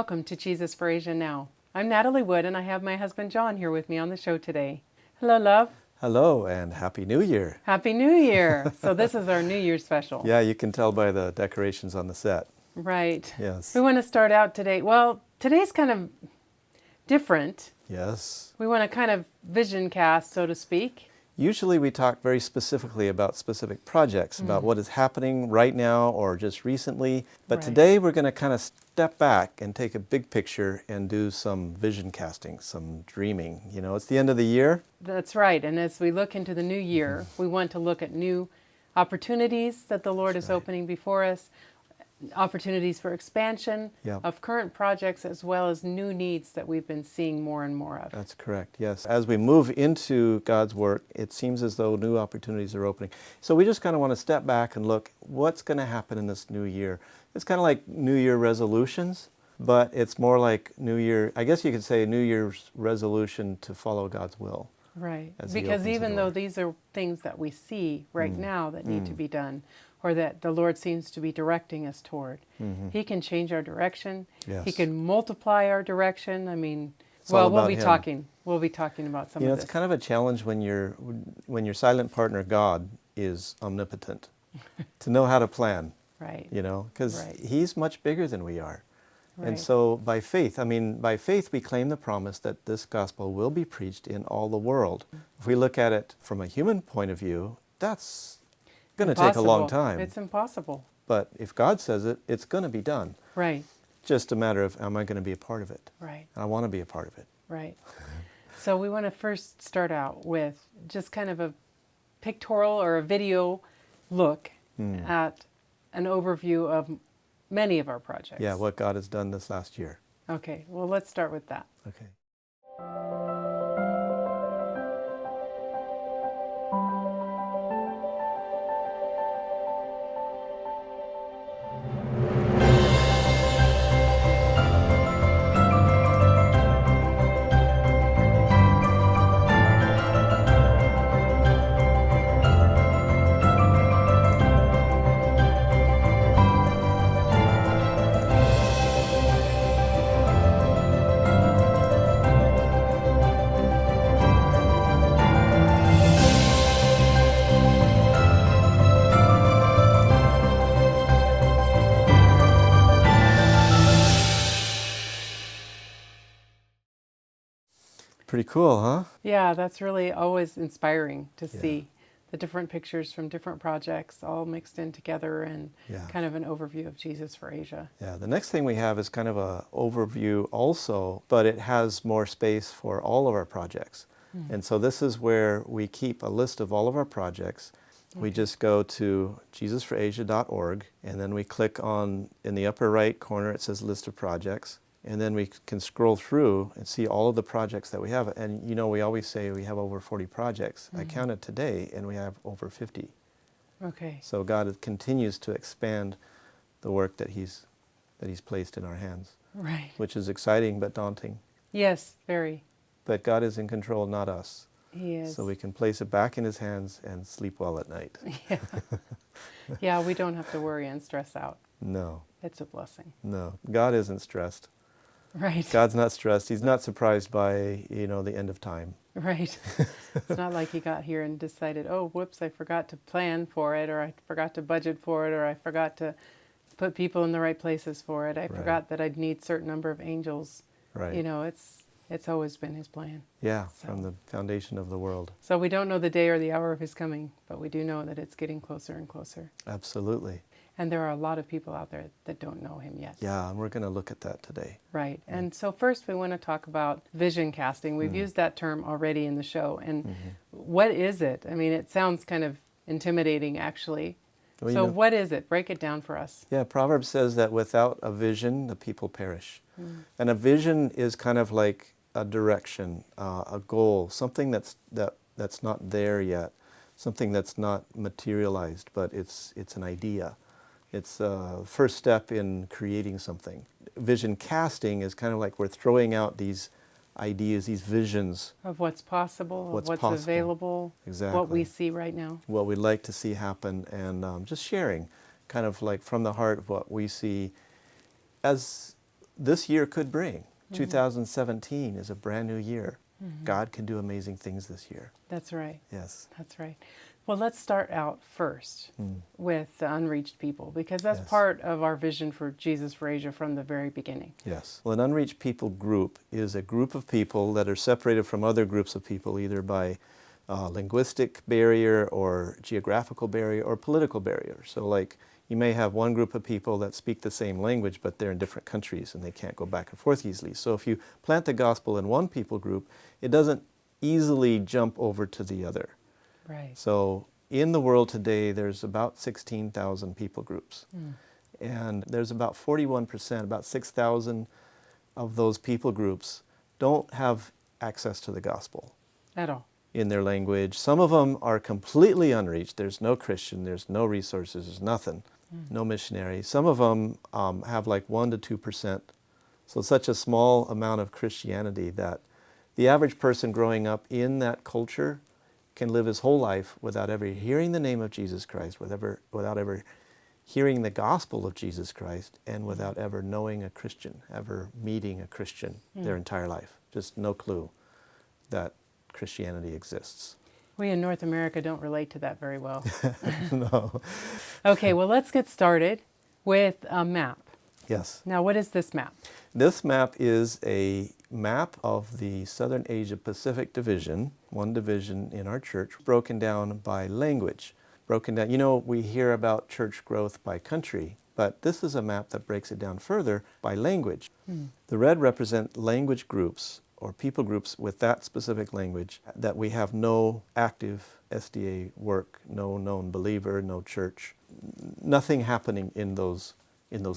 Welcome to Jesus for Asia Now. I'm Natalie Wood, and I have my husband John here with me on the show today. Hello, love. Hello, and Happy New Year. Happy New Year. So this is our New Year's special. Yeah, you can tell by the decorations on the set. Right. Yes. We want to start out today. Well, today's kind of different. Yes. We want to kind of vision cast, so to speak. Usually we talk very specifically about specific projects, about what is happening right now or just recently. But Right. today we're going to kind of step back and take a big picture and do some vision casting, some dreaming. You know, it's the end of the year. That's right. And as we look into the new year, we want to look at new opportunities that the Lord is opening before us, opportunities for expansion of current projects, as well as new needs that we've been seeing more and more of. That's correct, yes. As we move into God's work, it seems as though new opportunities are opening. So we just kind of want to step back and look, what's going to happen in this new year? It's kind of like New Year resolutions, but it's more like New Year, I guess you could say a New Year's resolution to follow God's will. Right. As He Because opens the even door. though these are things that we see right now that need to be done, or that the Lord seems to be directing us toward, He can change our direction. Yes. He can multiply our direction. I mean, It's all well, we'll about be Him. talking. We'll be talking about some You know, of it's this. kind of a challenge when your silent partner God is omnipotent, to know how to plan. Right. You know, because Right. He's much bigger than we are. Right. And so by faith we claim the promise that this gospel will be preached in all the world. If we look at it from a human point of view, that's going to take a long Impossible. time. It's impossible. But if God says it, it's going to be done. Right. Just a matter of, am I going to be a part of it? Right. And I want to be a part of it. Right. So we want to first start out with just kind of a pictorial or a video look at an overview of many of our projects. Yeah, what God has done this last year. Okay, well, let's start with that. Okay. Pretty cool, huh? Yeah, that's really always inspiring to see the different pictures from different projects all mixed in together and kind of an overview of Jesus for Asia. Yeah, the next thing we have is kind of an overview also, but it has more space for all of our projects. And so this is where we keep a list of all of our projects. We just go to jesusforasia.org, and then we click on, in the upper right corner, it says list of projects. And then we can scroll through and see all of the projects that we have. And you know, we always say we have over 40 projects. I counted today, and we have over 50. Okay. So God continues to expand the work that He's placed in our hands, Right. which is exciting but daunting. Yes, very. But God is in control, not us. He is. So we can place it back in His hands and sleep well at night. Yeah. Yeah, we don't have to worry and stress out. No, It's a blessing. no. God isn't stressed. Right. God's not stressed. He's not surprised by, the end of time. Right. It's not like He got here and decided, oh, whoops, I forgot to plan for it, or I forgot to budget for it, or I forgot to put people in the right places for it. I forgot that I'd need a certain number of angels. Right. You know, it's always been His plan. Yeah, So- from the foundation of the world. So we don't know the day or the hour of His coming, but we do know that it's getting closer and closer. Absolutely. And there are a lot of people out there that don't know Him yet. Yeah, and we're going to look at that today. Right. And so first we want to talk about vision casting. We've used that term already in the show. And what is it? I mean, it sounds kind of intimidating, actually. Well, So what is it? Break it down for us. Yeah, Proverbs says that without a vision, the people perish. And a vision is kind of like a direction, a goal, something that's not there yet, something that's not materialized, but it's an idea. It's a first step in creating something. Vision casting is kind of like we're throwing out these ideas, these visions, Of what's possible, of What's what's possible. available, Exactly. what we see right now. what we'd like to see happen, and just sharing kind of like from the heart what we see as this year could bring. 2017 is a brand new year. God can do amazing things this year. That's right. Yes. That's right. Well, let's start out first with the unreached people, because that's Yes. part of our vision for Jesus for Asia from the very beginning. Yes. Well, an Unreached People group is a group of people that are separated from other groups of people either by linguistic barrier or geographical barrier or political barrier. So like you may have one group of people that speak the same language, but they're in different countries and they can't go back and forth easily. So if you plant the gospel in one people group, it doesn't easily jump over to the other. Right. So in the world today, there's about 16,000 people groups. And there's about 41%, about 6,000 of those people groups don't have access to the gospel At all. in their language. Some of them are completely unreached. There's no Christian, there's no resources, there's nothing, no missionary. Some of them have like 1 to 2%. So such a small amount of Christianity that the average person growing up in that culture can live his whole life without ever hearing the name of Jesus Christ, without ever hearing the gospel of Jesus Christ, and without ever knowing a Christian, ever meeting a Christian their entire life. Just no clue that Christianity exists. We in North America don't relate to that very well. No. Okay, well, let's get started with a map. Yes. Now, what is this map? This map is a map of the Southern Asia Pacific Division, one division in our church, broken down by language. Broken down, you know, we hear about church growth by country, but this is a map that breaks it down further by language. The red represent language groups or people groups with that specific language that we have no active SDA work, no known believer, no church, nothing happening in those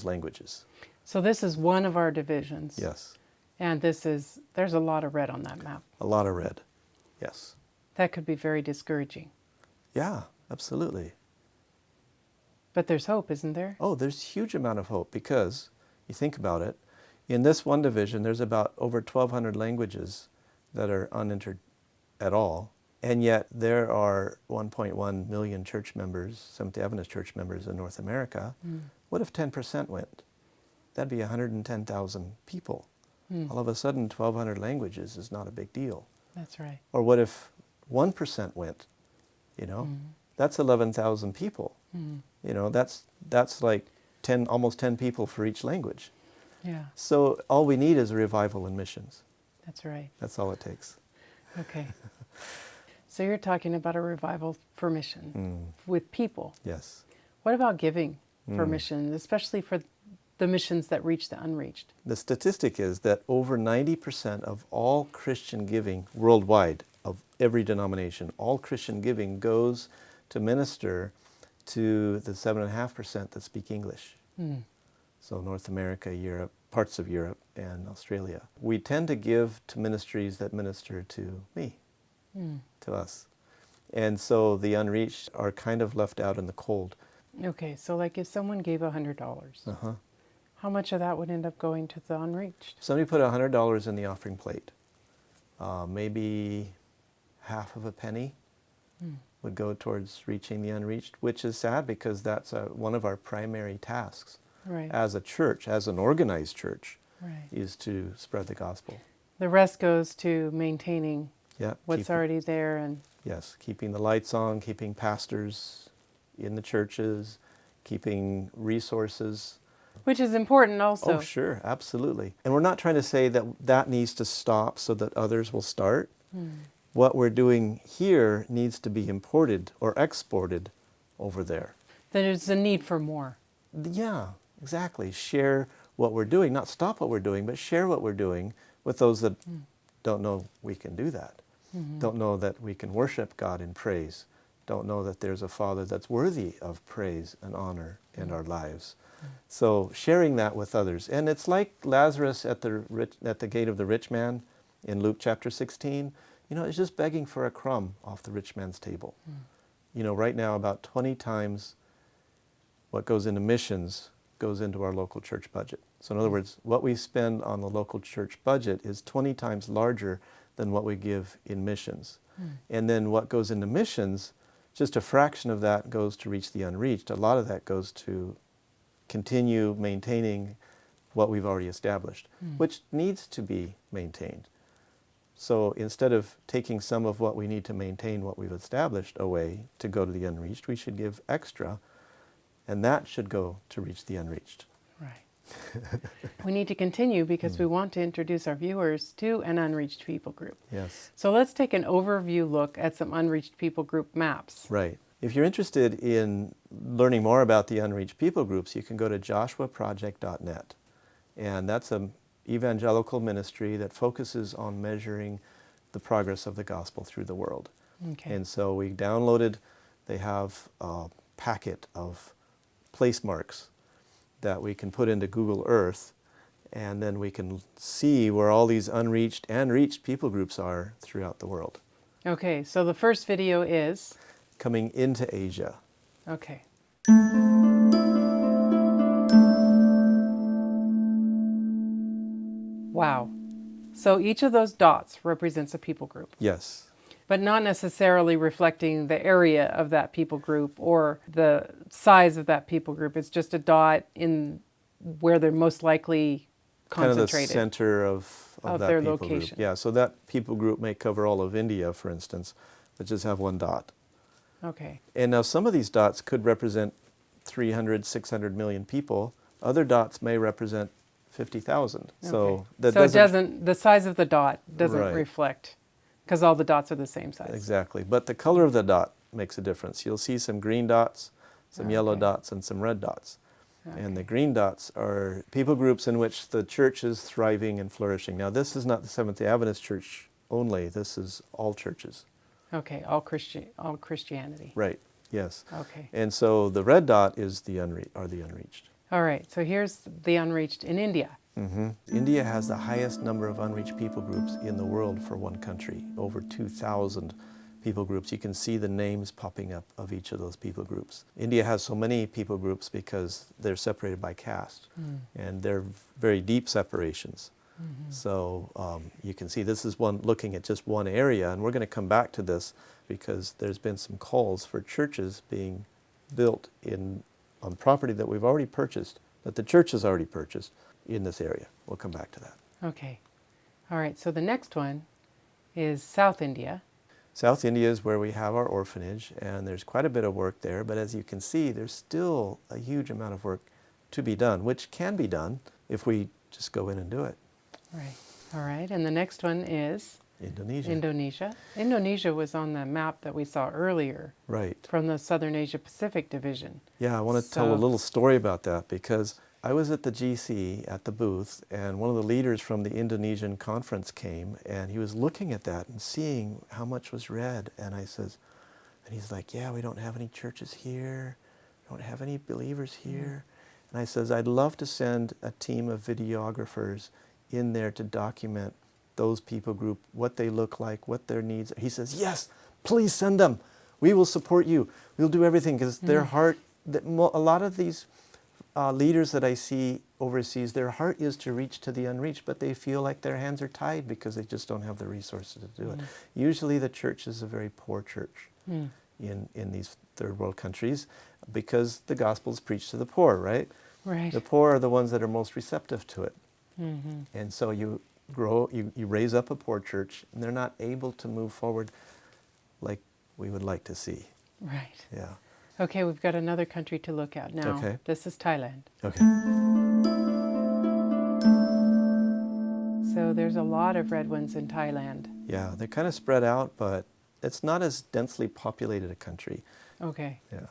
languages. So this is one of our divisions. Yes. And there's a lot of red on that map. A lot of red. Yes. That could be very discouraging. Yeah, absolutely. But there's hope, isn't there? Oh, there's a huge amount of hope because you think about it. In this one division, there's about over 1,200 languages that are unentered at all. And yet there are 1.1 million church members, Seventh-day Adventist church members in North America. What if 10% went? That'd be 110,000 people. All of a sudden, 1,200 languages is not a big deal. That's right. Or what if 1% went? You know, that's 11,000 people. You know, that's like almost 10 people for each language. Yeah, So all we need is a revival in missions. that's right. That's all it takes. Okay. So you're talking about a revival for mission with people. Yes. What about giving for missions, especially for the missions that reach the unreached? The statistic is that over 90% of all Christian giving worldwide, of every denomination, all Christian giving goes to minister to the 7.5% that speak English. So North America, Europe, parts of Europe, and Australia. We tend to give to ministries that minister to me, to us. And so the unreached are kind of left out in the cold. Okay, so like if someone gave $100, how much of that would end up going to the unreached? Somebody put $100 in the offering plate. Maybe half of a penny would go towards reaching the unreached, which is sad because that's one of our primary tasks Right. as a church, as an organized church, Right. is to spread the gospel. The rest goes to maintaining Yeah, what's already there, and yes, keeping the lights on, keeping pastors in the churches, keeping resources. which is important also. Oh, sure, absolutely. And we're not trying to say that that needs to stop so that others will start. What we're doing here needs to be imported or exported over there. There's a need for more. Yeah, exactly. Share what we're doing, not stop what we're doing, but share what we're doing with those that don't know we can do that, don't know that we can worship God in praise, don't know that there's a Father that's worthy of praise and honor in our lives. So sharing that with others. And it's like Lazarus at the gate of the rich man in Luke chapter 16. You know, it's just begging for a crumb off the rich man's table. You know, right now about 20 times what goes into missions goes into our local church budget. So in other words, what we spend on the local church budget is 20 times larger than what we give in missions. And then what goes into missions, just a fraction of that goes to reach the unreached. A lot of that goes to continue maintaining what we've already established, which needs to be maintained. So instead of taking some of what we need to maintain what we've established away to go to the unreached, we should give extra, and that should go to reach the unreached. Right. We need to continue because we want to introduce our viewers to an Unreached People group. Yes. So let's take an overview look at some Unreached People group maps. Right. If you're interested in learning more about the Unreached People groups, you can go to joshuaproject.net. And that's an evangelical ministry that focuses on measuring the progress of the gospel through the world. Okay. And so we downloaded, they have a packet of place marks that we can put into Google Earth, and then we can see where all these unreached and reached people groups are throughout the world. Okay, so the first video is? Coming into Asia. Okay. Wow. So each of those dots represents a people group. Yes. But not necessarily reflecting the area of that people group or the size of that people group. It's just a dot in where they're most likely concentrated. Kind of the center of that their people location. group. Yeah, so that people group may cover all of India, for instance, but just have one dot. Okay. And now some of these dots could represent 300, 600 million people. Other dots may represent 50,000. So Okay. that so the size of the dot doesn't Right. reflect, because all the dots are the same size. Exactly. But the color of the dot makes a difference. You'll see some green dots, some yellow Okay. dots, and some red dots. Okay. And the green dots are people groups in which the church is thriving and flourishing. Now, this is not the Seventh-day Adventist Church only. This is all churches. Okay, all Christianity. Right. Yes. Okay. And so the red dot is the unreached. All right, so here's the unreached in India. India has the highest number of unreached people groups in the world for one country, over 2,000 people groups. You can see the names popping up of each of those people groups. India has so many people groups because they're separated by caste, and they're very deep separations. So you can see this is one looking at just one area, and we're going to come back to this because there's been some calls for churches being built on property that we've already purchased, that the church has already purchased in this area. We'll come back to that. Okay. All right, so the next one is South India. South India is where we have our orphanage, and there's quite a bit of work there, but as you can see, there's still a huge amount of work to be done, which can be done if we just go in and do it. Right. All right, and the next one is? Indonesia. Indonesia was on the map that we saw earlier. Right. From the Southern Asia Pacific Division. Yeah, I want to tell a little story about that because I was at the GC at the booth, and one of the leaders from the Indonesian conference came, and he was looking at that and seeing how much was red, and he's like, yeah, we don't have any churches here, we don't have any believers here. And I says, I'd love to send a team of videographers in there to document those people group, what they look like, what their needs are. He says, yes, please send them. We will support you. We'll do everything, because their heart, a lot of these leaders that I see overseas, their heart is to reach to the unreached, but they feel like their hands are tied because they just don't have the resources to do it. Usually the church is a very poor church in these third world countries because the gospel is preached to the poor, right? Right. The poor are the ones that are most receptive to it. And so you raise up a poor church, and they're not able to move forward like we would like to see. Right. Yeah. Okay, we've got another country to look at now. Okay. This is Thailand. Okay. So there's a lot of red ones in Thailand. Yeah, they're kind of spread out, but it's not as densely populated a country. Okay. Yeah.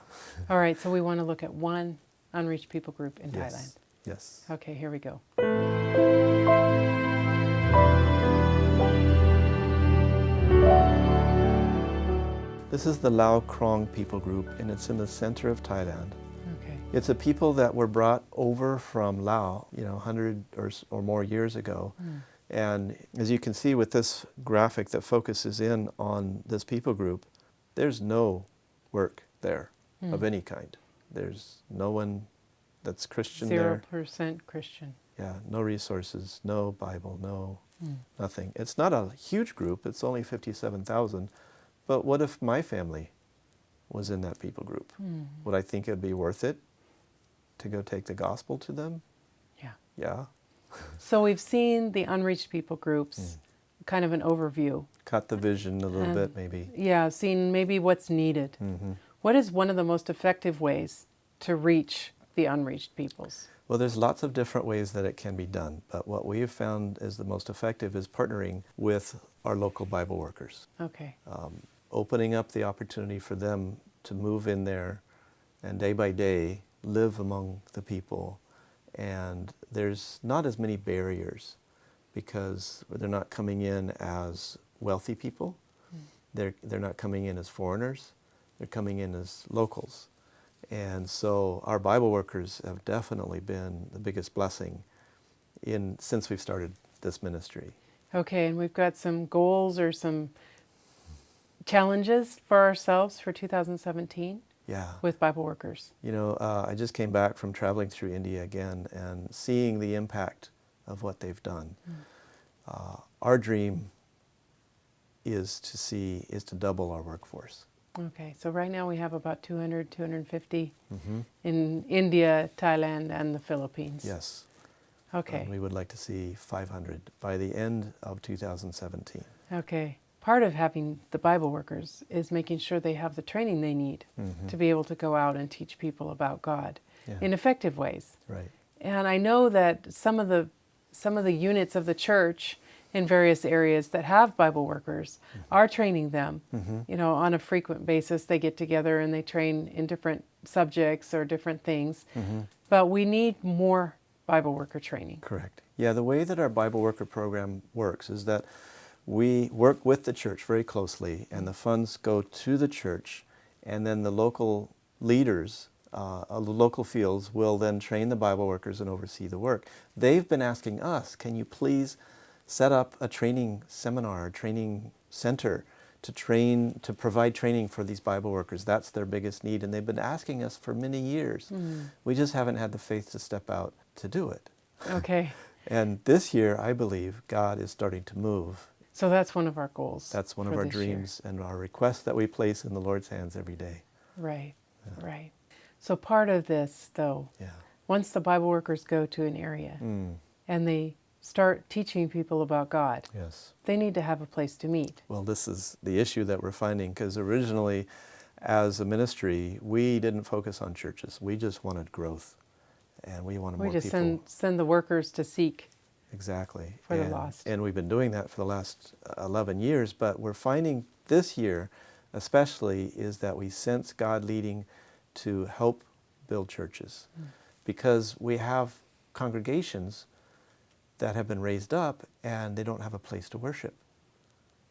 All right, so we want to look at one unreached people group in Thailand. Yes. Yes. Okay, here we go. This is the Lao Krong people group, and it's in the center of Thailand. Okay. It's a people that were brought over from Laos, 100 or more years ago. And as you can see with this graphic that focuses in on this people group, there's no work there of any kind. There's no one that's Christian there. 0% Christian. Yeah, no resources, no Bible, no nothing. It's not a huge group, it's only 57,000. But what if my family was in that people group? Would I think it would be worth it to go take the gospel to them? Yeah. Yeah. So we've seen the Unreached People groups, kind of an overview. Cut the vision a little bit, maybe. Yeah, seen maybe what's needed. What is one of the most effective ways to reach the unreached peoples? Well, there's lots of different ways that it can be done, but what we have found is the most effective is partnering with our local Bible workers. Okay. Opening up the opportunity for them to move in there and day by day live among the people. And there's not as many barriers because they're not coming in as wealthy people. They're not coming in as foreigners. They're coming in as locals. And so our Bible workers have definitely been the biggest blessing since we've started this ministry. Okay, and we've got some goals or some challenges for ourselves for 2017 with Bible workers. You know, I just came back from traveling through India again and seeing the impact of what they've done. Our dream is to double our workforce. Okay, so right now we have about 200, 250 in India, Thailand, and the Philippines. Yes. Okay. We would like to see 500 by the end of 2017. Okay. Part of having the Bible workers is making sure they have the training they need to be able to go out and teach people about God in effective ways. Right. And I know that some of the units of the church in various areas that have Bible workers are training them. You know, on a frequent basis, they get together and they train in different subjects or different things. But we need more Bible worker training. Correct. Yeah, the way that our Bible worker program works is that we work with the church very closely, and the funds go to the church, and then the local leaders, the local fields will then train the Bible workers and oversee the work. They've been asking us, can you please set up a training seminar, a training center to provide training for these Bible workers. That's their biggest need, and they've been asking us for many years. We just haven't had the faith to step out to do it. Okay. And this year, I believe, God is starting to move. So that's one of our goals. That's one of our dreams and our requests that we place in the Lord's hands every day. Right, right. So part of this, though, once the Bible workers go to an area and they start teaching people about God, they need to have a place to meet. Well, this is the issue that we're finding, because originally, as a ministry, we didn't focus on churches. We just wanted growth, and we wanted more people. We just send the workers to seek. Exactly. For the lost. And we've been doing that for the last 11 years, but we're finding this year especially is that we sense God leading to help build churches, because we have congregations that have been raised up and they don't have a place to worship.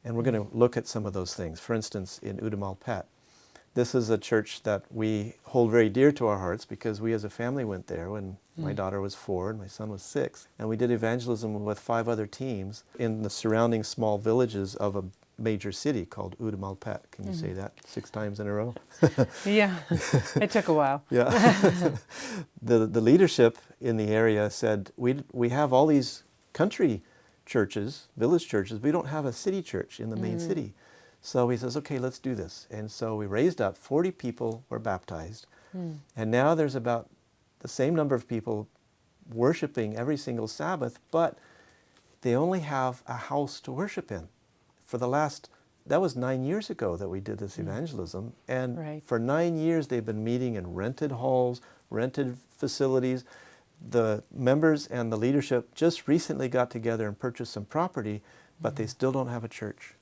And we're going to look at some of those things. For instance, in Udamalpet, this is a church that we hold very dear to our hearts because we as a family went there when my daughter was 4 and my son was 6. And we did evangelism with 5 other teams in the surrounding small villages of a major city called Udamalpet. Can you say that 6 times in a row? Yeah, it took a while. Yeah. The leadership in the area said, we have all these country churches, village churches. We don't have a city church in the main city. So he says, okay, let's do this. And so we raised up, 40 people were baptized. And now there's about the same number of people worshiping every single Sabbath, but they only have a house to worship in. That was 9 years ago that we did this evangelism. And for 9 years they've been meeting in rented halls, rented facilities. The members and the leadership just recently got together and purchased some property, but they still don't have a church.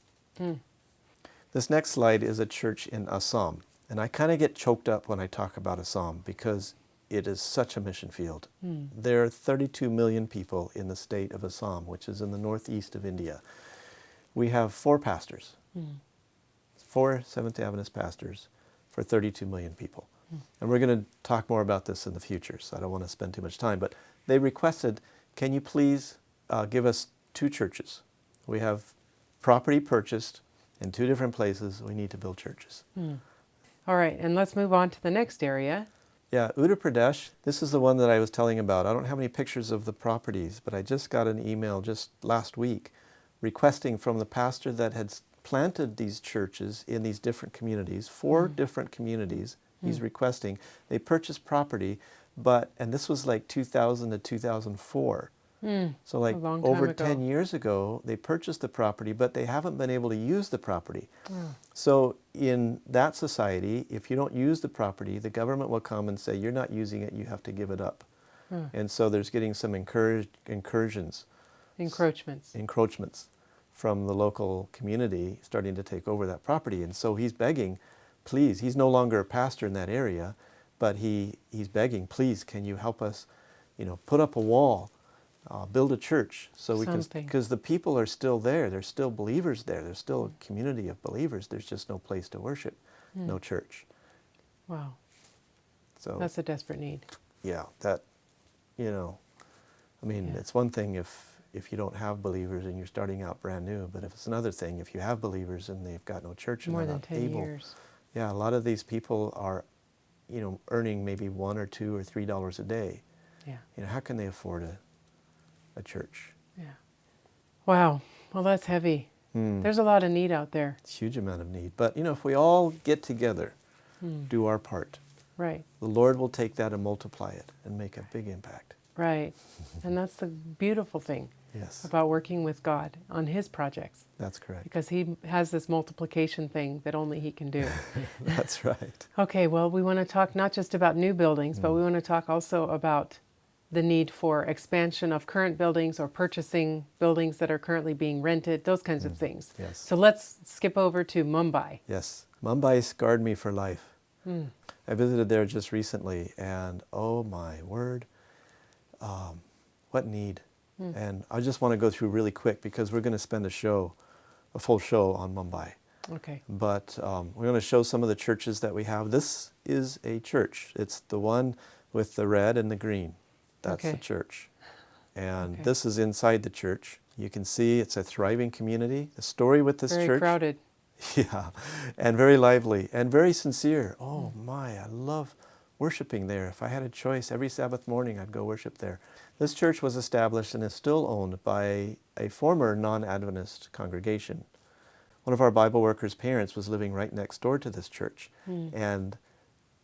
This next slide is a church in Assam. And I kind of get choked up when I talk about Assam because it is such a mission field. There are 32 million people in the state of Assam, which is in the northeast of India. We have 4 pastors, 4 Seventh-day Adventist pastors for 32 million people. And we're going to talk more about this in the future, so I don't want to spend too much time. But they requested, can you please give us 2 churches? We have property purchased in 2 different places. We need to build churches. All right, and let's move on to the next area. Yeah, Uttar Pradesh, this is the one that I was telling about. I don't have any pictures of the properties, but I just got an email just last week requesting from the pastor that had planted these churches in these different communities, 4 different communities. He's requesting. They purchased property, And this was like 2000 to 2004. So like a long over time ago. 10 years ago, they purchased the property, but they haven't been able to use the property. Oh. So in that society, if you don't use the property, the government will come and say, you're not using it, you have to give it up. And so there's getting some encroachments from the local community starting to take over that property. And so he's begging, please, he's no longer a pastor in that area, but he's begging, please, can you help us, put up a wall, build a church, so we can, because the people are still there. There's still believers there. There's still a community of believers. There's just no place to worship, no church. Wow. So that's a desperate need. Yeah, that, it's one thing if you don't have believers and you're starting out brand new, but if it's another thing if you have believers and they've got no church and More they're than not 10 able. years. Yeah, a lot of these people are, earning maybe $1 or $2 or $3 a day. Yeah. How can they afford a church? Yeah. Wow. Well, that's heavy. There's a lot of need out there. It's a huge amount of need. But, if we all get together, do our part, right, the Lord will take that and multiply it and make a big impact. Right. And that's the beautiful thing about working with God on His projects. That's correct. Because He has this multiplication thing that only He can do. That's right. Okay, well, we want to talk not just about new buildings, but we want to talk also about the need for expansion of current buildings or purchasing buildings that are currently being rented, those kinds of things. Yes. So let's skip over to Mumbai. Yes. Mumbai scarred me for life. I visited there just recently, and oh my word, what need. And I just want to go through really quick because we're going to spend a full show on Mumbai. Okay. But we're going to show some of the churches that we have. This is a church. It's the one with the red and the green. That's the church. And this is inside the church. You can see it's a thriving community. The story with this church. Very crowded. Yeah, and very lively and very sincere. Oh my, I love worshiping there. If I had a choice, every Sabbath morning I'd go worship there. This church was established and is still owned by a former non-Adventist congregation. One of our Bible workers' parents was living right next door to this church. And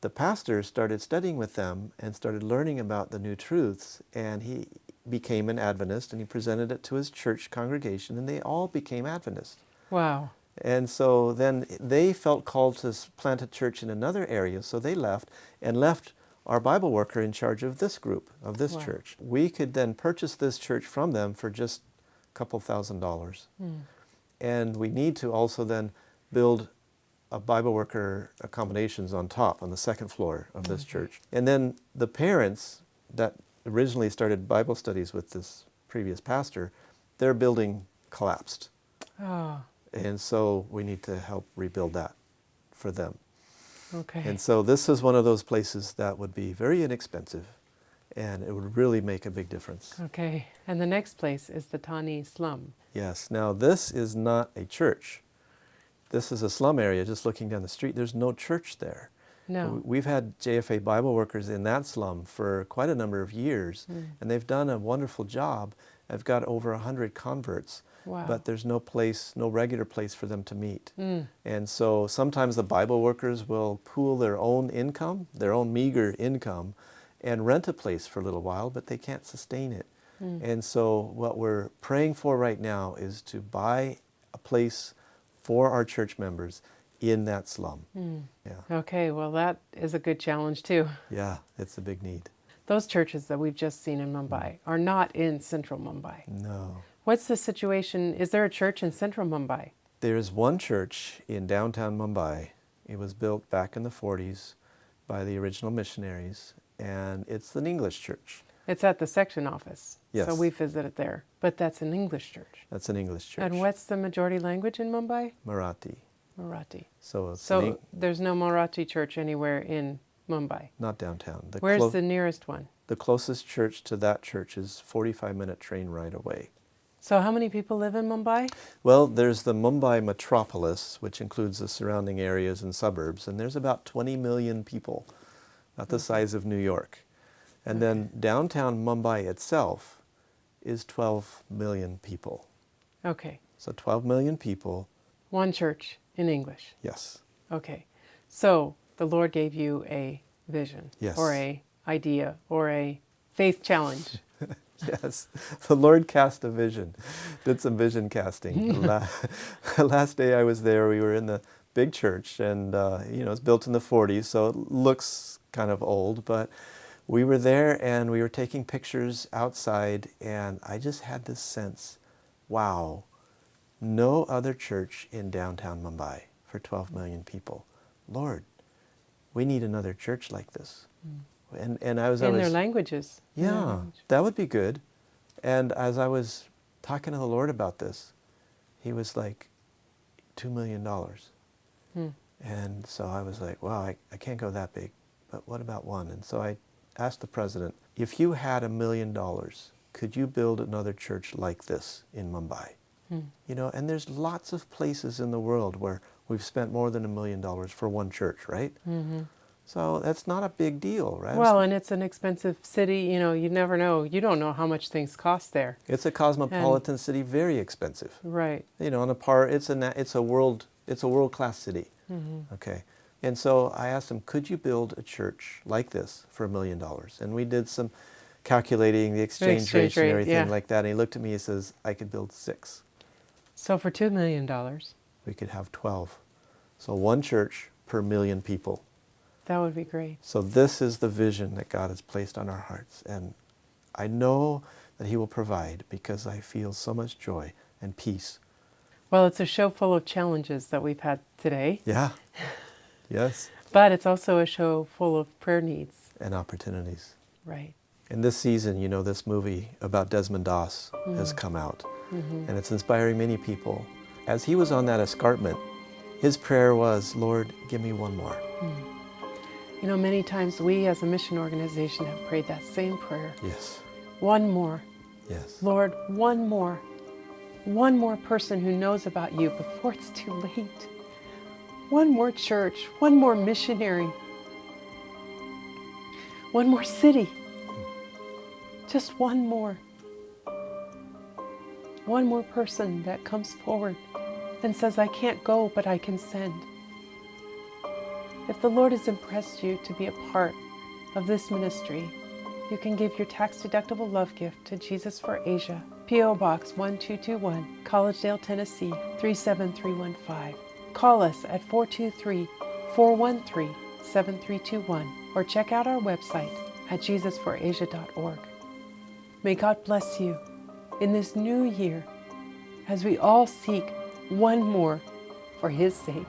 the pastor started studying with them and started learning about the new truths, and he became an Adventist, and he presented it to his church congregation, and they all became Adventists. Wow. And so then they felt called to plant a church in another area, so they left our Bible worker in charge of this group, of this church. We could then purchase this church from them for just a couple $1,000s. And we need to also then build a Bible worker accommodations on top, on the second floor of this church. And then the parents that originally started Bible studies with this previous pastor, their building collapsed. Oh. And so we need to help rebuild that for them. Okay. And so this is one of those places that would be very inexpensive, and it would really make a big difference. Okay. And the next place is the Thani slum. Yes. Now this is not a church. This is a slum area just looking down the street. There's no church there. No. We've had JFA Bible workers in that slum for quite a number of years, and they've done a wonderful job. I've got over 100 converts. Wow. But there's no regular place for them to meet. And so sometimes the Bible workers will pool their own income, their own meager income, and rent a place for a little while, but they can't sustain it. And so what we're praying for right now is to buy a place for our church members in that slum. Yeah. Okay, well that is a good challenge too. Yeah, it's a big need. Those churches that we've just seen in Mumbai are not in central Mumbai. No. What's the situation? Is there a church in central Mumbai? There's one church in downtown Mumbai. It was built back in the 40s by the original missionaries, and it's an English church. It's at the section office. Yes. So we visited there. But that's an English church. That's an English church. And what's the majority language in Mumbai? Marathi. Marathi. So there's no Marathi church anywhere in Mumbai? Not downtown. Where's the nearest one? The closest church to that church is 45-minute train ride away. So how many people live in Mumbai? Well, there's the Mumbai metropolis, which includes the surrounding areas and suburbs, and there's about 20 million people, about the size of New York. And then downtown Mumbai itself is 12 million people. Okay. So 12 million people. One church in English. Yes. Okay. So the Lord gave you a vision. Yes. Or a idea or a faith challenge. Yes, the Lord cast a vision, did some vision casting. Last day I was there, we were in the big church, and it's built in the 40s, so it looks kind of old, but we were there and we were taking pictures outside, and I just had this sense, wow, no other church in downtown Mumbai for 12 million people. Lord, we need another church like this. And I was in their languages. Yeah, that would be good. And as I was talking to the Lord about this, he was like, $2 million. And so I was like, wow, I can't go that big, but what about one? And so I asked the president, if you had $1 million, could you build another church like this in Mumbai? And there's lots of places in the world where we've spent more than $1 million for one church, right? So that's not a big deal, right? Well, and it's an expensive city. You never know. You don't know how much things cost there. It's a cosmopolitan city, very expensive. Right. On a par, it's a world-class city. Okay. And so I asked him, could you build a church like this for $1 million? And we did some calculating the exchange rates and everything like that. And he looked at me and says, I could build 6. So for $2 million, we could have 12. So one church per 1 million people. That would be great. So this is the vision that God has placed on our hearts. And I know that he will provide because I feel so much joy and peace. Well, it's a show full of challenges that we've had today. Yeah. Yes. But it's also a show full of prayer needs. And opportunities. Right. In this season, this movie about Desmond Doss has come out. And it's inspiring many people. As he was on that escarpment, his prayer was, Lord, give me one more. Many times we as a mission organization have prayed that same prayer. Yes. One more. Yes. Lord, one more. One more person who knows about you before it's too late. One more church. One more missionary. One more city. Just one more. One more person that comes forward and says, I can't go, but I can send. If the Lord has impressed you to be a part of this ministry, you can give your tax-deductible love gift to Jesus for Asia, P.O. Box 1221, Collegedale, Tennessee 37315. Call us at 423-413-7321 or check out our website at jesusforasia.org. May God bless you in this new year as we all seek one more for His sake.